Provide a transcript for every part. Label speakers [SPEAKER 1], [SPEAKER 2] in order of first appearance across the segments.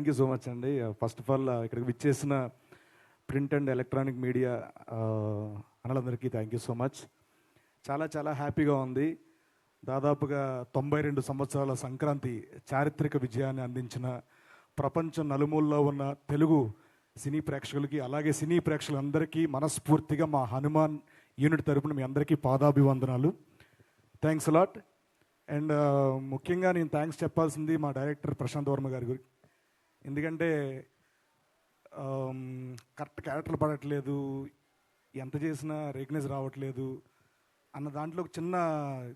[SPEAKER 1] Thank you so much అండి. First of all ఇక్కడికి విచ్చేసిన ప్రింట్ అండ్ ఎలక్ట్రానిక్ మీడియా అన్నలందరికీ థ్యాంక్ యూ సో మచ్. చాలా చాలా హ్యాపీగా ఉంది. దాదాపుగా 92 సంవత్సరాల సంక్రాంతి చారిత్రక విజయాన్ని అందించిన ప్రపంచం నలుమూలలో ఉన్న తెలుగు సినీ ప్రేక్షకులకి, అలాగే సినీ ప్రేక్షకులందరికీ మనస్ఫూర్తిగా మా హనుమాన్ యూనిట్ తరపున మీ అందరికీ పాదాభివందనాలు. Thanks a lot. అండ్ ముఖ్యంగా నేను థ్యాంక్స్ చెప్పాల్సింది మా డైరెక్టర్ ప్రశాంత్ వర్మ గారి గురించి. ఎందుకంటే కరెక్ట్ క్యారెక్టర్లు పడట్లేదు, ఎంత చేసినా రేక్నెస్ రావట్లేదు అన్న దాంట్లో ఒక చిన్న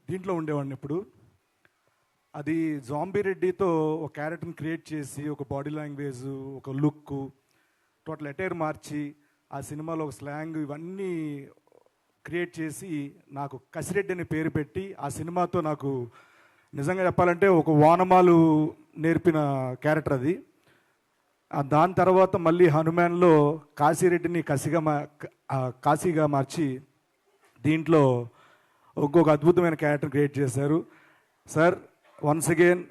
[SPEAKER 1] దీంట్లో ఉండేవాడిని. ఇప్పుడు అది జాంబీ రెడ్డితో ఒక క్యారెక్టర్ని క్రియేట్ చేసి ఒక బాడీ లాంగ్వేజ్, ఒక లుక్, టోటల్ అటైర్ మార్చి ఆ సినిమాలో ఒక స్లాంగ్ ఇవన్నీ క్రియేట్ చేసి నాకు కసిరెడ్డి అనే పేరు పెట్టి ఆ సినిమాతో నాకు నిజంగా చెప్పాలంటే ఒక వానమాలు నేర్పిన క్యారెక్టర్ అది. దాని తర్వాత మళ్ళీ హనుమాన్లో కాశీరెడ్డిని కాశీగా మార్చి దీంట్లో ఇంకొక అద్భుతమైన క్యారెక్టర్ క్రియేట్ చేశారు సార్. వన్స్ అగైన్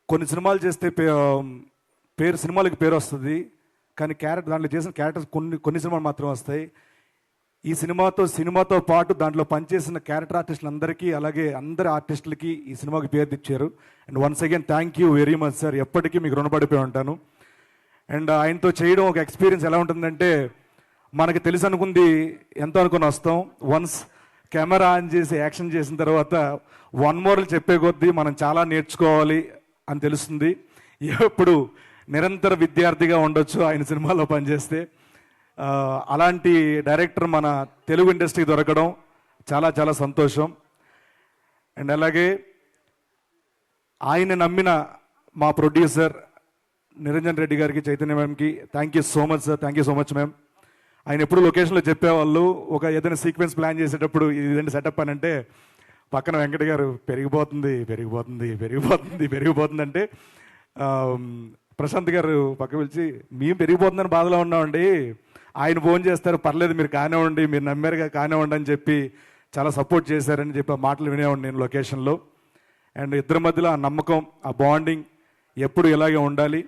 [SPEAKER 1] కొన్ని సినిమాలు చేస్తే సినిమాలకి పేరు వస్తుంది, కానీ దాంట్లో చేసిన క్యారెక్టర్స్ కొన్ని సినిమాలు మాత్రం వస్తాయి. ఈ సినిమాతో పాటు దాంట్లో పనిచేసిన క్యారెక్టర్ ఆర్టిస్టులందరికీ, అలాగే అందరి ఆర్టిస్టులకి ఈ సినిమాకి పేరు తెచ్చారు. And once again thank you very much sir. ఎప్పటికీ మీకు రుణపడిపోయి ఉంటాను. అండ్ ఆయనతో చేయడం ఒక ఎక్స్పీరియన్స్ ఎలా ఉంటుందంటే, మనకి తెలుసు అనుకుంది ఎంతో అనుకుని వస్తాం. వన్స్ కెమెరా ఆన్ చేసి యాక్షన్ చేసిన తర్వాత వన్ మోర్లు చెప్పే కొద్దీ మనం చాలా నేర్చుకోవాలి అని తెలుస్తుంది. ఎప్పుడు నిరంతర విద్యార్థిగా ఉండొచ్చు ఆయన సినిమాలో పనిచేస్తే. అలాంటి డైరెక్టర్ మన తెలుగు ఇండస్ట్రీ దొరకడం చాలా చాలా సంతోషం. అండ్ అలాగే ఆయన నమ్మిన మా ప్రొడ్యూసర్ నిరంజన్ రెడ్డి గారికి, చైతన్య మ్యామ్కి thank you so much sir. Thank you so much ma'am. ఆయన ఎప్పుడు లొకేషన్లో చెప్పేవాళ్ళు, ఒక ఏదైనా సీక్వెన్స్ ప్లాన్ చేసేటప్పుడు ఇదండి సెటప్ అని అంటే పక్కన వెంకట గారు పెరిగిపోతుంది అంటే ప్రశాంత్ గారు పక్క పిలిచి మేము పెరిగిపోతుందని బాధలో ఉన్నామండి, ఆయన ఫోన్ చేస్తారు, పర్లేదు మీరు కానివ్వండి, మీరు నమ్మారుగా కానివ్వండి అని చెప్పి చాలా సపోర్ట్ చేశారని చెప్పి ఆ మాటలు వినేవాడిని నేను లొకేషన్లో. అండ్ ఇద్దరి మధ్యలో ఆ నమ్మకం, ఆ బాండింగ్ ఎప్పుడు ఇలాగే ఉండాలి.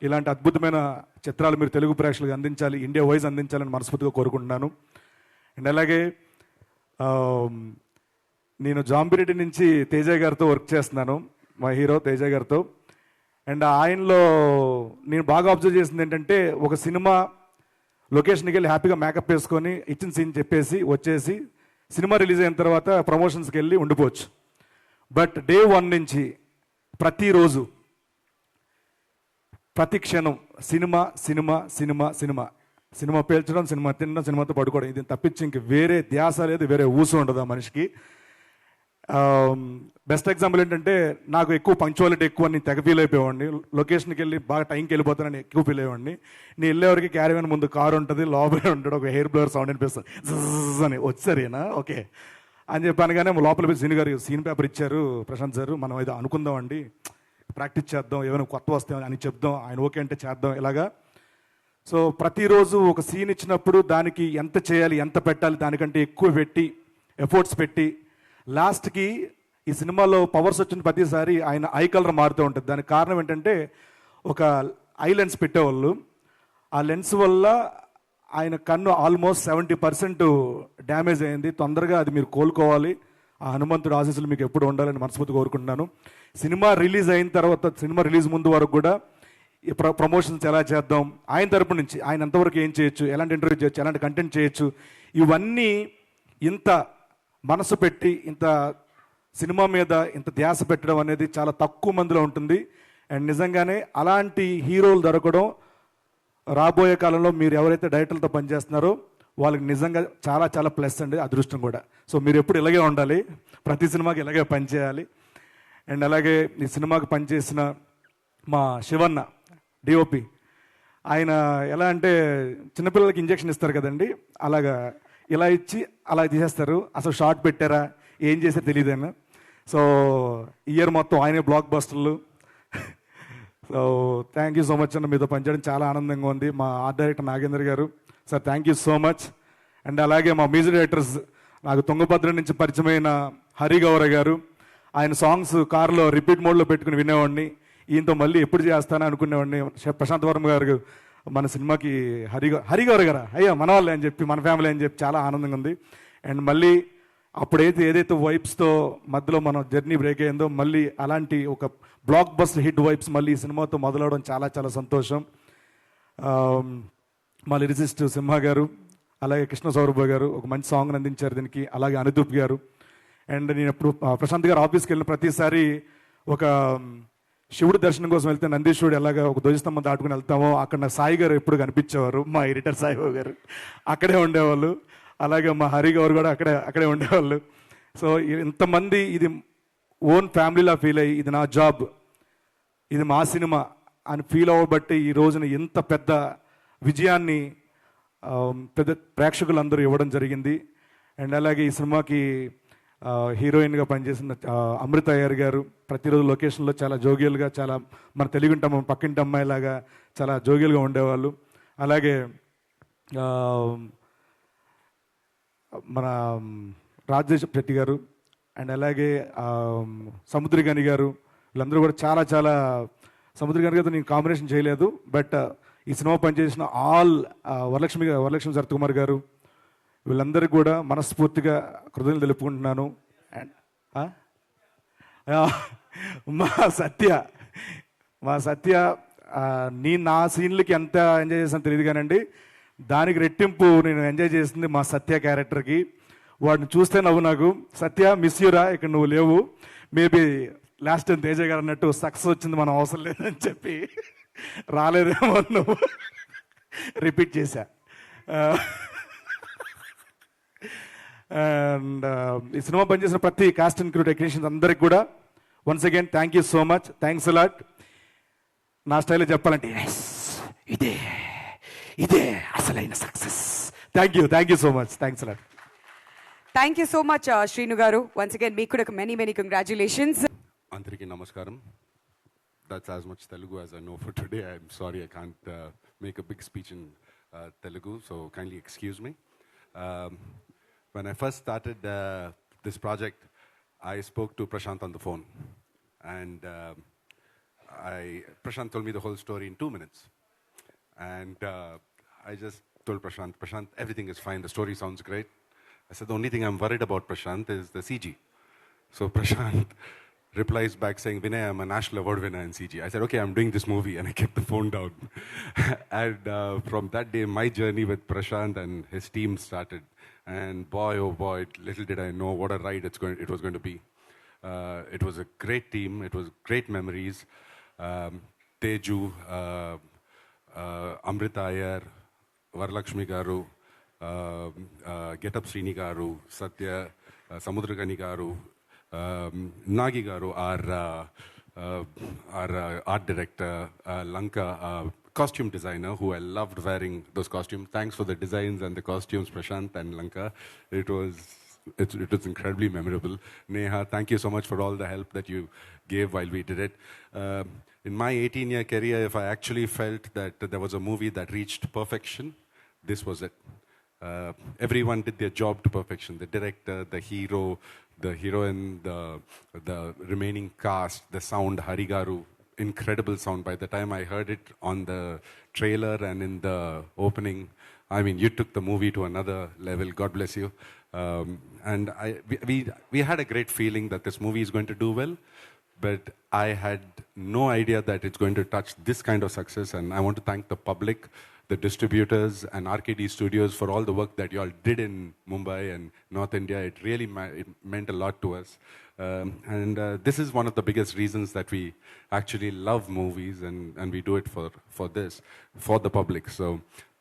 [SPEAKER 1] ఇలాంటి అద్భుతమైన చిత్రాలు మీరు తెలుగు ప్రేక్షకులకు అందించాలి, ఇండియా వైజ్ అందించాలని మనస్ఫూర్తిగా కోరుకుంటున్నాను. అండ్ అలాగే నేను జాంబిరెడ్డి నుంచి తేజ గారితో వర్క్ చేస్తున్నాను, మా హీరో తేజ గారితో. అండ్ ఆయనలో నేను బాగా అబ్జర్వ్ చేసింది ఏంటంటే, ఒక సినిమా లొకేషన్కి వెళ్ళి హ్యాపీగా మేకప్ వేసుకొని ఇచ్చిన సీన్ చెప్పేసి వచ్చేసి సినిమా రిలీజ్ అయిన తర్వాత ప్రమోషన్స్కి వెళ్ళి ఉండిపోవచ్చు. బట్ డే 1 నుంచి ప్రతిరోజు ప్రతి క్షణం cinema cinema cinema cinema cinema పేల్చడం, సినిమా తినడం, సినిమాతో పడుకోవడం, ఇది తప్పించి ఇంక వేరే ధ్యాస లేదు, వేరే ఊసు ఉండదు ఆ మనిషికి. బెస్ట్ ఎగ్జాంపుల్ ఏంటంటే, నాకు ఎక్కువ పంక్చువాలిటీ ఎక్కువ, నేను తెగ ఫీల్ అయిపోయేవాడిని. లొకేషన్కి వెళ్ళి బాగా టైంకి వెళ్ళిపోతానని ఎక్కువ ఫీల్ అయ్యేవాడిని. నేను వెళ్ళేవరకు క్యారీవన్ ముందు కారు ఉంటుంది, లోపలే ఉంటాడు, ఒక హెయిర్ బ్లోవర్ సౌండ్ అనిపిస్తుంది, జజ్ అని వచ్చారేనా ఓకే అని చెప్పాను. కానీ లోపల పోయి సీన్ గారు సీన్ పేపర్ ఇచ్చారు, ప్రశాంత్ సార్ మనం ఏదో అనుకుందామండి, ప్రాక్టీస్ చేద్దాం, ఏమైనా కొత్త వస్తాం అని చెప్దాం, ఆయన ఓకే అంటే చేద్దాం ఇలాగా. సో ప్రతిరోజు ఒక సీన్ ఇచ్చినప్పుడు దానికి ఎంత చేయాలి, ఎంత పెట్టాలి, దానికంటే ఎక్కువ పెట్టి ఎఫర్ట్స్ పెట్టి లాస్ట్కి ఈ సినిమాలో పవర్స్ వచ్చిన ప్రతిసారి ఆయన ఐ కలర్ మారుతూ ఉంటుంది. దానికి కారణం ఏంటంటే, ఒక ఐ లెన్స్ పెట్టేవాళ్ళు, ఆ లెన్స్ వల్ల ఆయన కన్ను ఆల్మోస్ట్ 70% డ్యామేజ్ అయింది. తొందరగా అది మీరు కోలుకోవాలి, ఆ హనుమంతుడు ఆశీస్సులు మీకు ఎప్పుడు ఉండాలని మనస్ఫూర్తి కోరుకుంటున్నాను. సినిమా రిలీజ్ అయిన తర్వాత, సినిమా రిలీజ్ ముందు వరకు కూడా ప్రమోషన్స్ ఎలా చేద్దాం, ఆయన తరపు నుంచి ఆయన ఎంతవరకు ఏం చేయొచ్చు, ఎలాంటి ఇంటర్వ్యూ చేయొచ్చు, ఎలాంటి కంటెంట్ చేయొచ్చు, ఇవన్నీ ఇంత మనసు పెట్టి ఇంత సినిమా మీద ఇంత ధ్యాస పెట్టడం అనేది చాలా తక్కువ మందిలో ఉంటుంది. అండ్ నిజంగానే అలాంటి హీరోలు దొరకడం రాబోయే కాలంలో మీరు ఎవరైతే డైరెక్టర్లతో పనిచేస్తున్నారో వాళ్ళకి నిజంగా చాలా చాలా ప్లస్ అండి, అదృష్టం కూడా. సో మీరు ఎప్పుడు ఇలాగే ఉండాలి, ప్రతి సినిమాకి ఇలాగే పనిచేయాలి. అండ్ అలాగే ఈ సినిమాకి పనిచేసిన మా శివన్న డిఓపి, ఆయన ఎలా అంటే చిన్నపిల్లలకి ఇంజెక్షన్ ఇస్తారు కదండి, అలాగా ఇలా ఇచ్చి అలా తీసేస్తారు. అసలు షార్ట్ పెట్టారా ఏం చేసారో తెలియదేనా. సో ఇయర్ మొత్తం ఆయనే బ్లాక్ బస్టర్లు. So thank you so much అన్న, మీతో పనిచేయడం చాలా ఆనందంగా ఉంది. మా ఆర్ట్ డైరెక్టర్ నాగేంద్ర గారు sir, thank you so much. And అలాగే మా మ్యూజిక్ డైరెక్టర్స్, నాకు తుంగభద్ర నుంచి పరిచయమైన హరి గౌర గారు, ఆయన సాంగ్స్ కారులో రిపీట్ మోడ్లో పెట్టుకుని వినేవాడిని. ఈయనతో మళ్ళీ ఎప్పుడు చేస్తానని అనుకునేవాడిని. ప్రశాంత్ వర్మ గారు మన సినిమాకి హరిగారు గారా అయ్యా మన వాళ్ళే అని చెప్పి, మన ఫ్యామిలీ అని చెప్పి చాలా ఆనందంగా ఉంది. అండ్ మళ్ళీ అప్పుడైతే ఏదైతే వైబ్స్తో మధ్యలో మనం జర్నీ బ్రేక్ అయిందో, మళ్ళీ అలాంటి ఒక బ్లాక్ బస్టర్ హిట్ వైబ్స్ మళ్ళీ ఈ సినిమాతో మొదలవడం చాలా చాలా సంతోషం. మా లిరిసిస్ట్ సింహ గారు, అలాగే కృష్ణ సౌరభ గారు ఒక మంచి సాంగ్ అందించారు దీనికి, అలాగే అనుదూప్ గారు. అండ్ నేను ఎప్పుడు ప్రశాంత్ గారు ఆఫీస్కి వెళ్ళిన ప్రతిసారి ఒక శివుడు దర్శనం కోసం వెళ్తే నందీశ్వరుడు ఎలాగ ఒక ధ్వజస్తంభం దాటుకుని వెళ్తామో అక్కడ నా సాయి గారు ఎప్పుడు కనిపించేవారు, మా ఎడిటర్ సాయి గారు అక్కడే ఉండేవాళ్ళు. అలాగే మా హరి గారు కూడా అక్కడే ఉండేవాళ్ళు. సో ఇంతమంది ఇది ఓన్ ఫ్యామిలీలా ఫీల్ అయ్యి ఇది నా జాబ్, ఇది మా సినిమా అని ఫీల్ అవ్వబట్టి ఈ రోజున ఇంత పెద్ద విజయాన్ని పెద్ద ప్రేక్షకులందరూ ఇవ్వడం జరిగింది. అండ్ అలాగే ఈ సినిమాకి హీరోయిన్గా పనిచేసిన అమృత అయ్యర్ గారు ప్రతిరోజు లొకేషన్లో చాలా జోగియల్గా, చాలా మన తెలుగుంటాం పక్కింటి అమ్మాయిలాగా చాలా జోగియల్గా ఉండేవాళ్ళు. అలాగే మన రాజేష్ శెట్టి గారు అండ్ అలాగే సముద్రగని గారు, వీళ్ళందరూ కూడా చాలా చాలా, సముద్రగని గారితో నేను కాంబినేషన్ చేయలేదు, బట్ ఈ సినిమా పనిచేసిన ఆల్ వరలక్ష్మి సరత్కుమార్ గారు, వీళ్ళందరికీ కూడా మనస్ఫూర్తిగా కృతజ్ఞతలు తెలుపుకుంటున్నాను. అండ్ మా సత్య నా సీన్లకి ఎంత ఎంజాయ్ చేసాను తెలియదు కానండి, దానికి రెట్టింపు నేను ఎంజాయ్ చేసింది మా సత్య క్యారెక్టర్కి. వాడిని చూస్తే నవ్వు నాకు, సత్య మిస్ యూరా, ఇక్కడ నువ్వు లేవు, మేబీ లాస్ట్ టైం తేజ గారు అన్నట్టు సక్సెస్ వచ్చింది మనం అవసరం లేదని చెప్పి రాలేదేమో నువ్వు రిపీట్ చేశా. అండ్ ఈ సినిమా పనిచేసిన ప్రతి కాస్ట్ అండ్ క్రూ టెక్నీషియన్స్ అందరికి కూడా once again thank you so much, thanks a lot. నా స్టైల్లో చెప్పాలంటే ఇదే అసలైన success. Thank you so much, thanks a lot.
[SPEAKER 2] Thank you so much Srinu గారు. వన్స్ అగైన్ మీకు కూడా మెనీ కంగ్రాచులేషన్స్.
[SPEAKER 3] అందరికీ నమస్కారం. That's as much Telugu as I know for today. I'm sorry I can't make a big speech in Telugu, so kindly excuse me. When I first started this project, I spoke to Prashant on the phone, and Prashant told me the whole story in 2 minutes. And I just told Prashant, everything is fine, the story sounds great. I said, the only thing I'm worried about, Prashant, is the CG. So Prashant replies back saying, Vinay, I'm a national award winner in CG. I said, okay, I'm doing this movie, and I kept the phone down. And from that day, my journey with Prashant and his team started. And boy, oh boy, little did I know what a ride it was going to be. It was a great team. It was great memories. Teju, Amrita Iyer, Varalakshmi Garu, Getup Srini Garu, Satya, Samudragani Garu, Nagi Garu, our art director, Lanka, costume designer, who I loved wearing those costumes. Thanks for the designs and the costumes, Prashant and Lanka. It was incredibly memorable. Neha, thank you so much for all the help that you gave while we did it. In my 18-year career, if I actually felt that there was a movie that reached perfection, this was it. Everyone did their job to perfection. The director, the hero, the heroine, the remaining cast, the sound, Harigaru, incredible sound. By the time I heard it on the trailer and in the opening, I mean, you took the movie to another level. God bless you. And we had a great feeling that this movie is going to do well, but I had no idea that it's going to touch this kind of success. And I want to thank the public, the distributors, and RKD Studios for all the work that you all did in Mumbai and North India. It really it meant a lot to us. And this is one of the biggest reasons that we actually love movies, and we do it for the public. So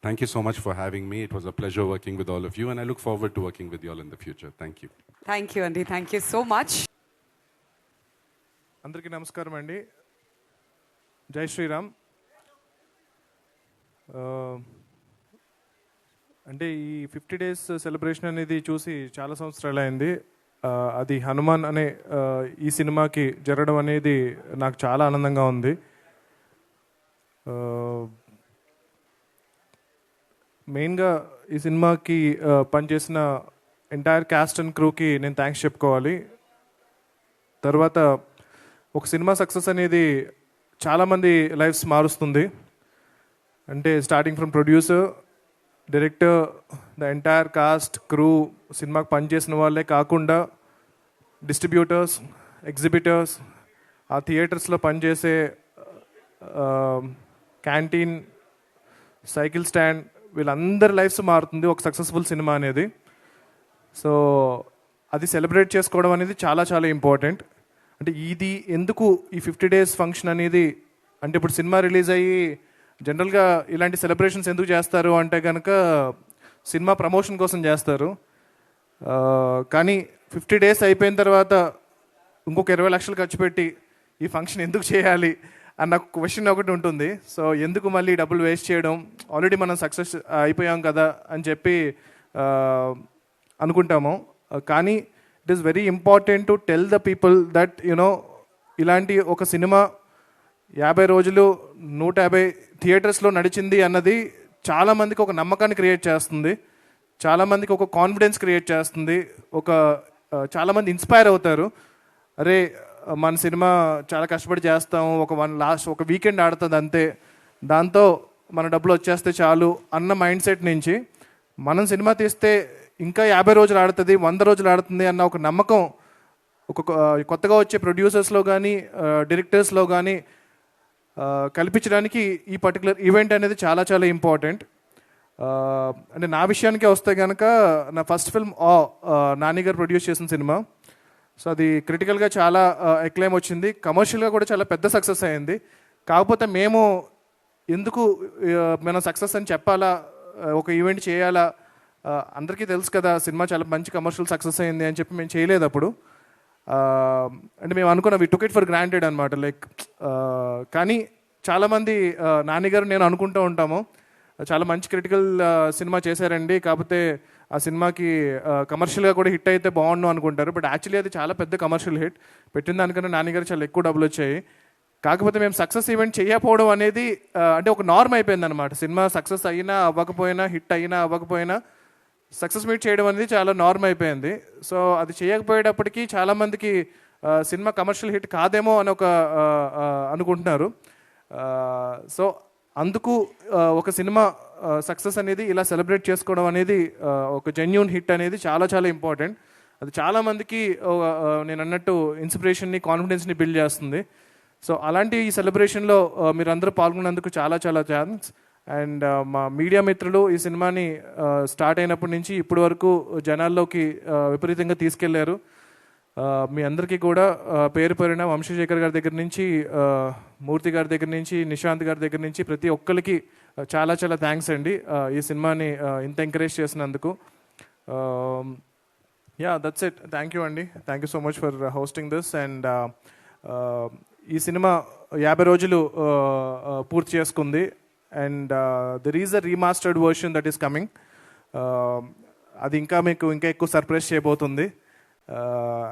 [SPEAKER 3] thank you so much for having me. It was a pleasure working with all of you, and I look forward to working with you all in the future. Thank you.
[SPEAKER 2] Thank you, Andy. Thank you so much.
[SPEAKER 4] అందరికీ నమస్కారం అండి. జై శ్రీరామ్. అంటే ఈ 50 days celebration అనేది చూసి చాలా సంవత్సరాలు అయింది. అది హనుమాన్ అనే ఈ సినిమాకి జరగడం అనేది నాకు చాలా ఆనందంగా ఉంది. మెయిన్గా ఈ సినిమాకి పనిచేసిన ఎంటైర్ క్యాస్ట్ అండ్ క్రూకి నేను థ్యాంక్స్ చెప్పుకోవాలి. తర్వాత ఒక సినిమా సక్సెస్ అనేది చాలామంది లైఫ్స్ మారుస్తుంది. అంటే starting from producer, director, the entire cost, crew, సినిమాకి పనిచేసిన వాళ్ళే కాకుండా డిస్ట్రిబ్యూటర్స్, ఎగ్జిబిటర్స్, ఆ థియేటర్స్లో పనిచేసే క్యాంటీన్, సైకిల్ స్టాండ్, వీళ్ళందరి లైఫ్స్ మారుతుంది ఒక సక్సెస్ఫుల్ సినిమా అనేది. సో అది సెలబ్రేట్ చేసుకోవడం అనేది చాలా చాలా ఇంపార్టెంట్. అంటే ఇది ఎందుకు ఈ 50 days ఫంక్షన్ అనేది, అంటే ఇప్పుడు సినిమా రిలీజ్ అయ్యి జనరల్గా ఇలాంటి సెలబ్రేషన్స్ ఎందుకు చేస్తారు అంటే కనుక సినిమా ప్రమోషన్ కోసం చేస్తారు. కానీ 50 days అయిపోయిన తర్వాత ఇంకొక 20 లక్షలు ఖర్చు పెట్టి ఈ ఫంక్షన్ ఎందుకు చేయాలి అన్న క్వశ్చన్ ఒకటి ఉంటుంది. సో ఎందుకు మళ్ళీ డబ్బులు వేస్ట్ చేయడం, ఆల్రెడీ మనం సక్సెస్ అయిపోయాం కదా అని చెప్పి అనుకుంటాము. కానీ it is very important to tell the people that ఇలాంటి ఒక సినిమా 50 రోజులు 150 థియేటర్స్లో నడిచింది అన్నది చాలామందికి ఒక నమ్మకాన్ని క్రియేట్ చేస్తుంది, చాలామందికి ఒక కాన్ఫిడెన్స్ క్రియేట్ చేస్తుంది, చాలామంది ఇన్స్పైర్ అవుతారు. అరే మన సినిమా చాలా కష్టపడి చేస్తాము, ఒక వీకెండ్ ఆడుతుంది అంతే, దాంతో మన డబ్బులు వచ్చేస్తే చాలు అన్న మైండ్ సెట్ నుంచి మనం సినిమా తీస్తే ఇంకా 50 రోజులు ఆడుతుంది, 100 రోజులు ఆడుతుంది అన్న ఒక నమ్మకం కొత్తగా వచ్చే ప్రొడ్యూసర్స్లో కానీ డైరెక్టర్స్లో కానీ కల్పించడానికి ఈ పర్టికులర్ ఈవెంట్ అనేది చాలా చాలా ఇంపార్టెంట్. అంటే నా విషయానికే వస్తే కనుక నా ఫస్ట్ ఫిల్మ్ నాని గారు ప్రొడ్యూస్ చేసిన సినిమా. సో అది క్రిటికల్గా చాలా ఎక్లైమ్ వచ్చింది, కమర్షియల్గా కూడా చాలా పెద్ద సక్సెస్ అయింది. కాకపోతే మేము ఎందుకు మనం సక్సెస్ అని చెప్పాలా, ఒక ఈవెంట్ చేయాలా, అందరికీ తెలుసు కదా సినిమా చాలా మంచి కమర్షియల్ సక్సెస్ అయింది అని చెప్పి మేము చేయలేదు అప్పుడు. అంటే మేము అనుకున్నాం వి టుక్ ఇట్ ఫర్ గ్రాంటెడ్ అనమాట. కానీ చాలామంది నాని గారు నేను అనుకుంటూ ఉంటాము చాలా మంచి క్రిటికల్ సినిమా చేశారండి, కాకపోతే ఆ సినిమాకి కమర్షియల్గా కూడా హిట్ అయితే బాగుండు అనుకుంటారు. బట్ యాక్చువల్లీ అది చాలా పెద్ద కమర్షియల్ హిట్, పెట్టిన దానికన్నా నాని గారు చాలా ఎక్కువ డబ్బులు వచ్చాయి. కాకపోతే మేము సక్సెస్ ఈవెంట్ చేయకపోవడం అనేది అంటే ఒక నార్మ్ అయిపోయింది అనమాట. సినిమా సక్సెస్ అయినా అవ్వకపోయినా, హిట్ అయినా అవ్వకపోయినా సక్సెస్ మీట్ చేయడం అనేది చాలా నార్మ్ అయిపోయింది. సో అది చేయకపోయేటప్పటికీ చాలామందికి సినిమా కమర్షియల్ హిట్ కాదేమో అని అనుకుంటున్నారు. సో అందుకు ఒక సినిమా సక్సెస్ అనేది ఇలా సెలబ్రేట్ చేసుకోవడం అనేది, ఒక జెన్యూన్ హిట్ అనేది చాలా చాలా ఇంపార్టెంట్. అది చాలామందికి నేను అన్నట్టు ఇన్స్పిరేషన్ని, కాన్ఫిడెన్స్ని బిల్డ్ చేస్తుంది. సో అలాంటి ఈ సెలబ్రేషన్లో మీరందరూ పాల్గొన్నందుకు చాలా చాలా థ్యాంక్స్. అండ్ మా మీడియా మిత్రులు ఈ సినిమాని స్టార్ట్ అయినప్పటి నుంచి ఇప్పటి వరకు జనాల్లోకి విపరీతంగా తీసుకెళ్లారు. మీ అందరికీ కూడా పేరు పేరున వంశశేఖర్ గారి దగ్గర నుంచి, మూర్తి గారి దగ్గర నుంచి, నిశాంత్ గారి దగ్గర నుంచి ప్రతి ఒక్కరికి చాలా చాలా థ్యాంక్స్ అండి ఈ సినిమాని ఇంత ఎంకరేజ్ చేసినందుకు. That's it. థ్యాంక్ యూ అండి, thank you so much for hosting this. And ఈ సినిమా 50 రోజులు పూర్తి చేసుకుంది. And there is a remastered version that is coming. అది ఇంకా ఎక్కువ సర్ప్రైజ్ చేయబోతుంది.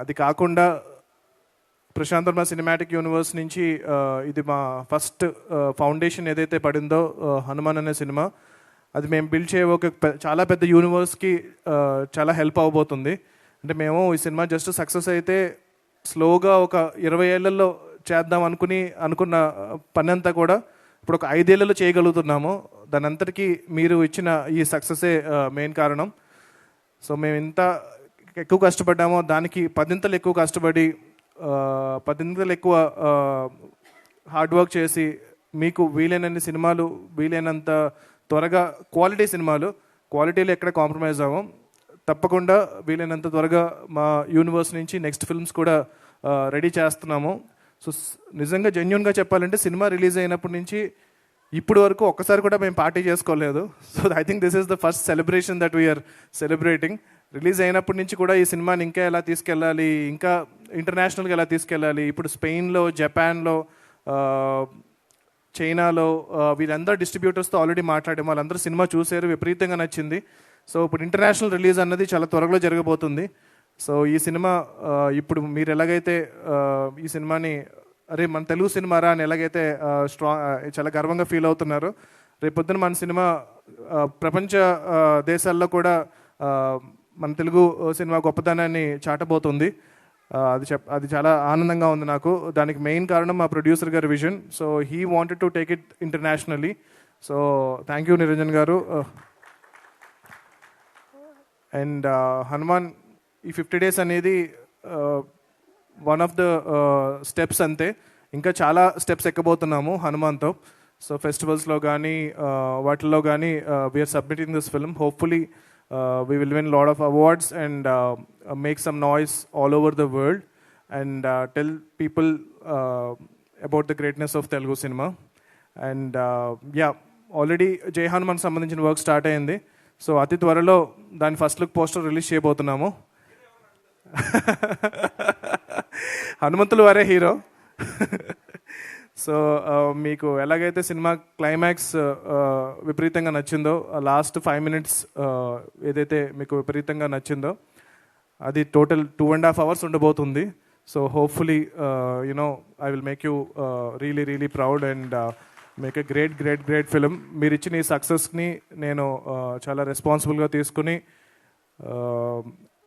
[SPEAKER 4] అది కాకుండా ప్రశాంత్ వర్మ సినిమాటిక్ యూనివర్స్ నుంచి ఇది మా ఫస్ట్ ఫౌండేషన్ ఏదైతే పడిందో హనుమాన్ అనే సినిమా, అది మేము బిల్డ్ చేయబోయే చాలా పెద్ద యూనివర్స్కి చాలా హెల్ప్ అవ్వబోతుంది. అంటే మేము ఈ సినిమా జస్ట్ సక్సెస్ అయితే స్లోగా ఒక 20 ఏళ్లలో చేద్దాం అనుకున్న పని అంతా కూడా ఇప్పుడు ఒక 5 ఏళ్లలో చేయగలుగుతున్నాము. దాని అంతటికీ మీరు ఇచ్చిన ఈ సక్సెసే మెయిన్ కారణం. సో మేము ఇంత ఎక్కువ కష్టపడ్డామో దానికి 10 ఎక్కువ కష్టపడి 10 ఎక్కువ హార్డ్ వర్క్ చేసి మీకు వీలైనన్ని సినిమాలు, వీలైనంత త్వరగా క్వాలిటీలో ఎక్కడ కాంప్రమైజ్ అవ్వం. తప్పకుండా వీలైనంత త్వరగా మా యూనివర్స్ నుంచి నెక్స్ట్ ఫిల్మ్స్ కూడా రెడీ చేస్తున్నాము. సో నిజంగా జెన్యూన్గా చెప్పాలంటే సినిమా రిలీజ్ అయినప్పటి నుంచి ఇప్పుడు వరకు ఒక్కసారి కూడా మేము పార్టీ చేసుకోలేదు. So I think this is the first celebration that we are celebrating. Release అయినప్పటి నుంచి కూడా ఈ సినిమాని ఇంకా ఎలా తీసుకెళ్ళాలి, ఇంకా ఇంటర్నేషనల్గా ఎలా తీసుకెళ్ళాలి, ఇప్పుడు స్పెయిన్లో, జపాన్లో, చైనాలో వీళ్ళందరూ డిస్ట్రిబ్యూటర్స్తో ఆల్రెడీ మాట్లాడాము. వాళ్ళందరూ సినిమా చూసారు, విపరీతంగా నచ్చింది. సో ఇప్పుడు ఇంటర్నేషనల్ రిలీజ్ అన్నది చాలా త్వరలో జరగబోతుంది. సో ఈ సినిమా ఇప్పుడు మీరు ఎలాగైతే ఈ సినిమాని అరే మన తెలుగు సినిమారా అని ఎలాగైతే చాలా గర్వంగా ఫీల్ అవుతున్నారు, రేపొద్దున మన సినిమా ప్రపంచ దేశాల్లో కూడా మన తెలుగు సినిమా గొప్పతనాన్ని చాటబోతుంది. అది చాలా ఆనందంగా ఉంది నాకు. దానికి మెయిన్ కారణం మా ప్రొడ్యూసర్ గారి vision. So he wanted to take it internationally. So thank you Niranjan గారు. అండ్ హనుమాన్ ఈ 50 days అనేది వన్ ఆఫ్ ద స్టెప్స్ అంతే. ఇంకా చాలా స్టెప్స్ ఎక్కబోతున్నాము హనుమాన్తో. సో ఫెస్టివల్స్లో కానీ వాటిల్లో కానీ we are submitting this film. Hopefully we will win a lot of awards and make some noise all over the world and tell people about the greatness of Telugu cinema. And yeah, already Jai Hanuman సంబంధించిన work start అయింది. So అతి త్వరలో దాని first look poster release చేయబోతున్నాము. హనుమంతులు వారే hero. So మీకు ఎలాగైతే cinema climax విపరీతంగా నచ్చిందో, లాస్ట్ 5 minutes ఏదైతే మీకు విపరీతంగా నచ్చిందో, అది టోటల్ 2.5 hours ఉండబోతుంది. So hopefully you know I will make you really proud and make a great film. మీరు ఇచ్చిన ఈ సక్సెస్ని నేను చాలా రెస్పాన్సిబుల్గా తీసుకుని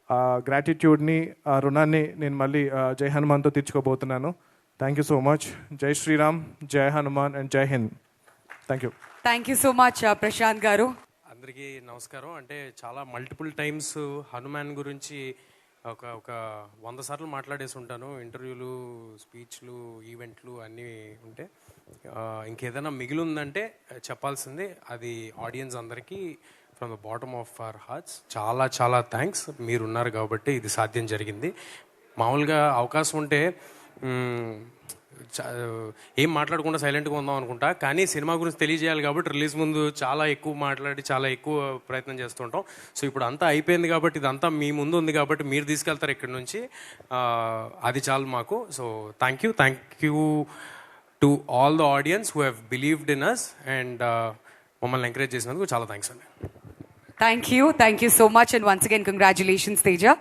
[SPEAKER 4] ఆ గ్రాటిట్యూడ్ని, ఆ రుణాన్ని నేను మళ్ళీ జై హనుమాన్తో తీర్చుకోబోతున్నాను. Thank you so much. జై శ్రీరామ్, జై హనుమాన్ అండ్ జై Hind. Thank you.
[SPEAKER 2] Thank you so much Prashanth గారు.
[SPEAKER 5] అందరికీ నమస్కారం. అంటే చాలా మల్టిపుల్ టైమ్స్ హనుమాన్ గురించి ఒక 100 సార్లు మాట్లాడేసి ఉంటాను. ఇంటర్వ్యూలు, స్పీచ్లు, ఈవెంట్లు అన్నీ ఉంటే ఇంకేదైనా మిగిలి ఉందంటే చెప్పాల్సింది అది ఆడియన్స్ అందరికీ from the bottom of our hearts చాలా థ్యాంక్స్. మీరున్నారు కాబట్టి ఇది సాధ్యం జరిగింది. మామూలుగా అవకాశం ఉంటే ఏం మాట్లాడకుండా సైలెంట్గా ఉందాం అనుకుంటా, కానీ సినిమా గురించి తెలియజేయాలి కాబట్టి రిలీజ్ ముందు చాలా ఎక్కువ మాట్లాడి చాలా ఎక్కువ ప్రయత్నం చేస్తుంటాం. సో ఇప్పుడు అంతా అయిపోయింది కాబట్టి ఇదంతా మీ ముందు ఉంది కాబట్టి మీరు తీసుకెళ్తారు ఇక్కడి నుంచి, అది చాలు మాకు. So thank you to all the audience who have believed in us and మమ్మల్ని ఎంకరేజ్ చేసినందుకు చాలా థ్యాంక్స్ అండి.
[SPEAKER 2] Thank you so much and once again congratulations Teja.